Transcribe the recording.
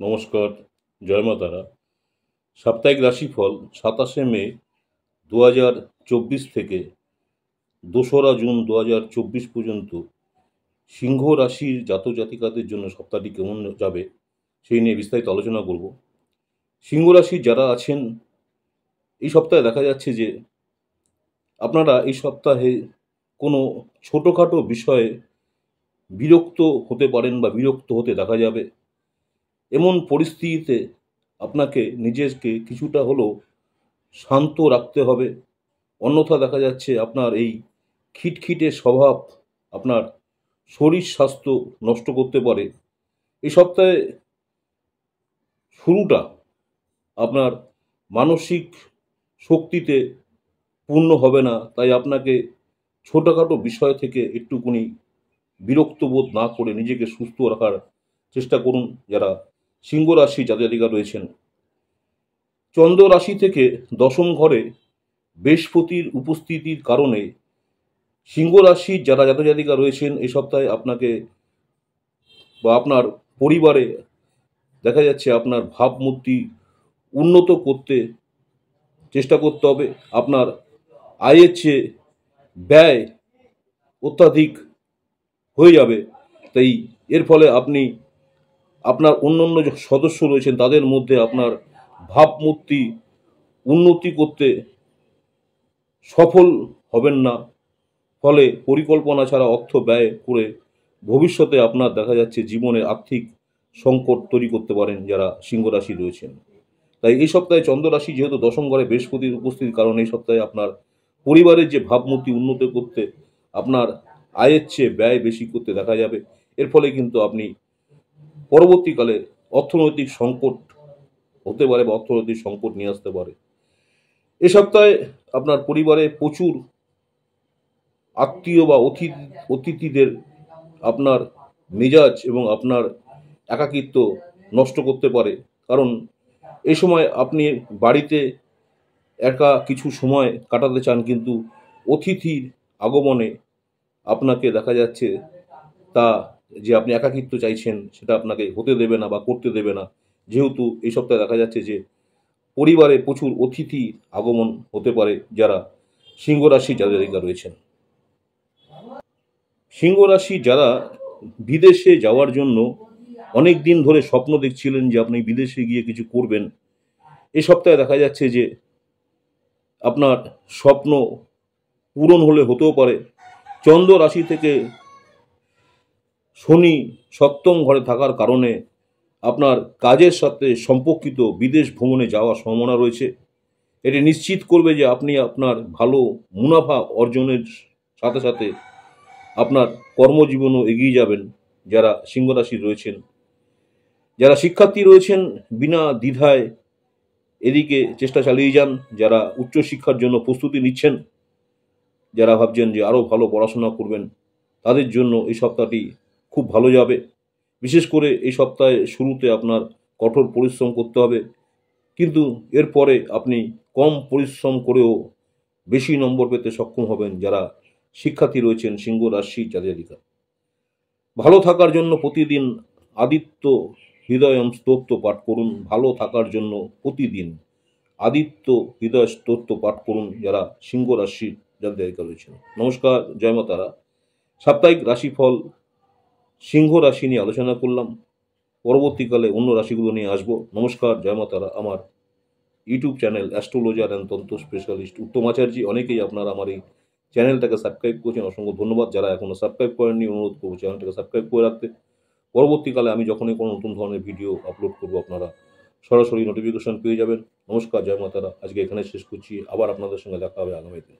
নমস্কার, জয় মা তারা। সাপ্তাহিক রাশিফল 27শে মে 2024 থেকে 2রা জুন 2024 পর্যন্ত সিংহ রাশির জাতক জাতিকাদের জন্য সপ্তাহটি কেমন যাবে সেই নিয়ে বিস্তারিত আলোচনা করব। সিংহ রাশির যারা আছেন, এই সপ্তাহে দেখা যাচ্ছে যে আপনারা এই সপ্তাহে কোনো ছোটোখাটো বিষয়ে বিরক্ত হতে পারেন বা বিরক্ত হতে দেখা যাবে। এমন পরিস্থিতিতে আপনাকে নিজেকে কিছুটা হলেও শান্ত রাখতে হবে, অন্যথা দেখা যাচ্ছে আপনার এই খিটখিটে স্বভাব আপনার শরীর স্বাস্থ্য নষ্ট করতে পারে। এই সপ্তাহে শুরুটা আপনার মানসিক শক্তিতে পূর্ণ হবে না, তাই আপনাকে ছোটোখাটো বিষয় থেকে একটুকুনি বিরক্ত বোধ না করে নিজেকে সুস্থ রাখার চেষ্টা করুন। যারা সিংহ রাশি জাতক জাতিকা রয়েছেন, চন্দ্র রাশি থেকে দশম ঘরে বৃহস্পতির উপস্থিতির কারণে সিংহ রাশির যারা জাতক জাতিকা রয়েছেন এই সপ্তাহে আপনাকে বা আপনার পরিবারে দেখা যাচ্ছে আপনার ভাবমূর্তি উন্নত করতে চেষ্টা করতে হবে। আপনার আয়ের চেয়ে ব্যয় অত্যাধিক হয়ে যাবে, তাই এর ফলে আপনি আপনার অন্যান্য যে সদস্য রয়েছেন তাদের মধ্যে আপনার ভাবমূর্তি উন্নতি করতে সফল হবেন না। ফলে পরিকল্পনা ছাড়া অর্থ ব্যয় করে ভবিষ্যতে আপনার দেখা যাচ্ছে জীবনে আর্থিক সংকট তৈরি করতে পারেন যারা সিংহ রাশি রয়েছেন। তাই এই সপ্তাহে চন্দ্র রাশি যেহেতু দশম ঘরে বৃহস্পতির উপস্থিতির কারণে এই সপ্তাহে আপনার পরিবারের যে ভাবমূর্তি উন্নত করতে আপনার আয়ের চেয়ে ব্যয় বেশি করতে দেখা যাবে। এর ফলে কিন্তু আপনি পরবর্তীকালে অর্থনৈতিক সংকট হতে পারে বা অর্থনৈতিক সংকট নিয়ে আসতে পারে। এ সপ্তাহে আপনার পরিবারে প্রচুর আত্মীয় বা অতিথিদের আপনার মেজাজ এবং আপনার একাকিত্ব নষ্ট করতে পারে, কারণ এই সময় আপনি বাড়িতে একা কিছু সময় কাটাতে চান, কিন্তু অতিথির আগমনে আপনাকে দেখা যাচ্ছে তা যে আপনি একাকিত্ব চাইছেন সেটা আপনাকে হতে দেবে না বা করতে দেবে না। যেহেতু এই সপ্তাহে দেখা যাচ্ছে যে পরিবারে প্রচুর অতিথি আগমন হতে পারে যারা সিংহ রাশি জাতক জাতিকা রয়েছেন। সিংহ রাশি যারা বিদেশে যাওয়ার জন্য অনেক দিন ধরে স্বপ্ন দেখছিলেন যে আপনি বিদেশে গিয়ে কিছু করবেন, এ সপ্তাহে দেখা যাচ্ছে যে আপনার স্বপ্ন পূরণ হলে হতেও পারে। চন্দ্র রাশি থেকে শনি সপ্তম ঘরে থাকার কারণে আপনার কাজের সাথে সম্পর্কিত বিদেশ ভ্রমণে যাওয়ার সম্ভাবনা রয়েছে। এটি নিশ্চিত করবে যে আপনি আপনার ভালো মুনাফা অর্জনের সাথে সাথে আপনার কর্মজীবনও এগিয়ে যাবেন যারা সিংহ রাশি রয়েছেন। যারা শিক্ষার্থী রয়েছেন বিনা দ্বিধায় এদিকে চেষ্টা চালিয়ে যান। যারা উচ্চশিক্ষার জন্য প্রস্তুতি নিচ্ছেন, যারা ভাবছেন যে আরও ভালো পড়াশোনা করবেন, তাদের জন্য এই সপ্তাহটি খুব ভালো যাবে। বিশেষ করে এই সপ্তাহে শুরুতে আপনার কঠোর পরিশ্রম করতে হবে, কিন্তু এরপরে আপনি কম পরিশ্রম করেও বেশি নম্বর পেতে সক্ষম হবেন যারা শিক্ষার্থী রয়েছেন সিংহ রাশি জাতক জাতিকা। ভালো থাকার জন্য প্রতিদিন আদিত্য হৃদয়ম স্তোত্র পাঠ করুন। ভালো থাকার জন্য প্রতিদিন আদিত্য হৃদয় স্তোত্র পাঠ করুন যারা সিংহ রাশি জাতক জাতিকা রয়েছেন। নমস্কার, জয় মা তারা। সাপ্তাহিক রাশিফল সিংহ রাশি নিয়ে আলোচনা করলাম, পরবর্তীকালে অন্য রাশিগুলো নিয়ে আসবো। নমস্কার, জয় মা তারা। আমার ইউটিউব চ্যানেল অ্যাস্ট্রোলজার অ্যান্ড তন্ত্র স্পেশালিস্ট উত্তম আচার্য, অনেকেই আপনারা আমার এই চ্যানেলটাকে সাবস্ক্রাইব করেছেন, অসংখ্য ধন্যবাদ। যারা এখনও সাবস্ক্রাইব করেননি অনুরোধ করবো চ্যানেলটাকে সাবস্ক্রাইব করে রাখতে। পরবর্তীকালে আমি যখনই কোনো নতুন ধরনের ভিডিও আপলোড করবো আপনারা সরাসরি নোটিফিকেশন পেয়ে যাবেন। নমস্কার, জয় মা তারা। আজকে এখানে শেষ করছি, আবার আপনাদের সঙ্গে দেখা হবে আগামীতে।